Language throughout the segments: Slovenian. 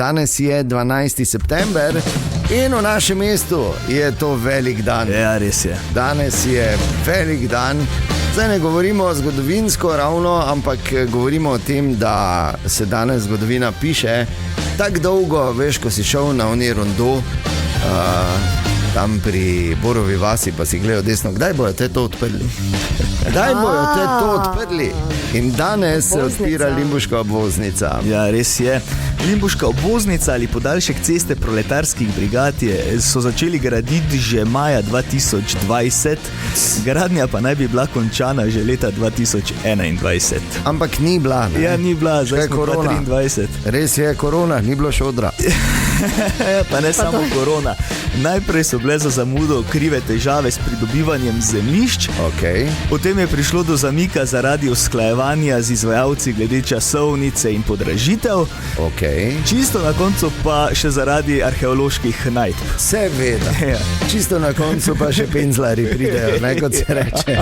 danes je 12. september in v našem mestu je to velik dan. Ja, res je. Danes je velik dan. Zdaj ne govorimo zgodovinsko ravno, ampak govorimo o tem, da se danes zgodovina piše tako dolgo, veš, ko si šel na oni rondo, tam pri Borovi vasi, pa si gledal desno, kdaj bojo te to odprli? Kdaj bojo te to odprli? In danes se odpira Limbuška obvoznica. Ja, res je. Limbuška obvoznica ali podaljšek ceste proletarskih brigad so začeli graditi že maja 2020, gradnja pa naj bi bila končana že leta 2021. Ampak ni bila, ne? Ja, ni bila, zdaj smo pa 23. Res je, korona, ni bilo šodra. Pa ne samo korona. Najprej so bile za zamudo krive težave s pridobivanjem zemljišč, potem je prišlo do zamika zaradi usklajevanja z izvajalci glede časovnice in podražitev, čisto na koncu pa še zaradi arheoloških najdb. Seveda, čisto na koncu pa še penzlari pridejo, ne, kot se reče.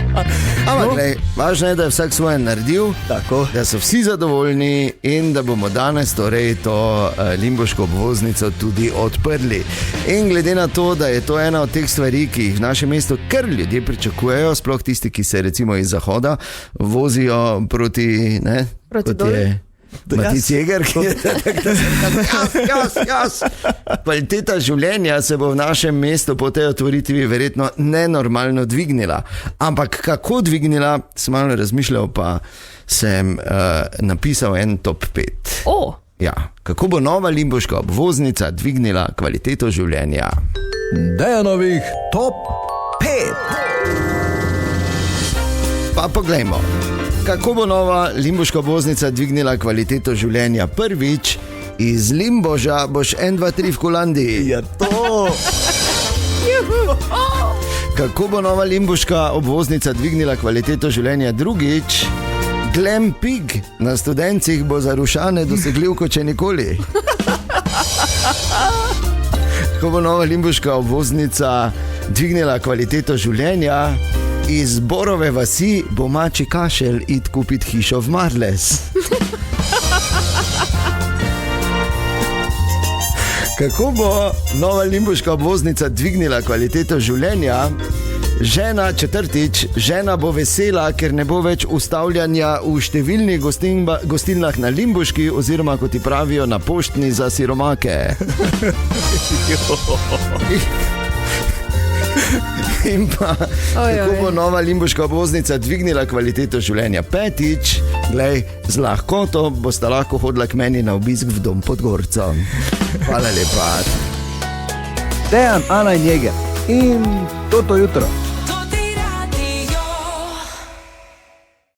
Ampak glej, važno je, da je vsak svoje naredil, tako, da so vsi zadovoljni in da bomo danes torej to Limbuško obvoznico tudi odprli. In glede na to, da je to ena od teh stvari, ki jih v našem mestu kar ljudje pričakujejo, sploh tisti, ki se recimo iz zahoda vozijo proti, ne, kot je Matic Jeger, ki je tako, jas. Kvaliteta življenja se bo v našem mestu po tej otvoritvi verjetno nenormalno dvignila. Ampak kako dvignila, sem malo razmišljal, pa sem napisal en top 5. Ja, kako bo nova Limbuška obvoznica dvignila kvaliteto življenja? Dejanovih top 5. Pa poglejmo, kako bo nova Limbuška obvoznica dvignila kvaliteto življenja. Prvič, iz Limboža boš 1, 2, 3 v Holandiji. Ja, to! Kako bo nova Limbuška obvoznica dvignila kvaliteto življenja? Drugič, Glam Pig na Studencih bo za Rušane dosegljiv kot če nikoli. Kako bo nova Limbuška obvoznica dvignila kvaliteto življenja? Iz Borove vasi bo mači kašelj id kupit hišo v Marles. Kako bo nova Limbuška obvoznica dvignila kvaliteto življenja? Žena, četrtič, žena bo vesela, ker ne bo več ustavljanja v številnih gostilnah na Limbuški, oziroma kot ti pravijo na poštni za siromake. In pa, kako bo nova Limbuška obvoznica dvignila kvaliteto življenja? Petič, glej, z lahkoto bosta lahko hodila k meni na obisk v dom pod Gorcem. Hvala lepa. Dejan, Ana in Jeger. In toto jutro.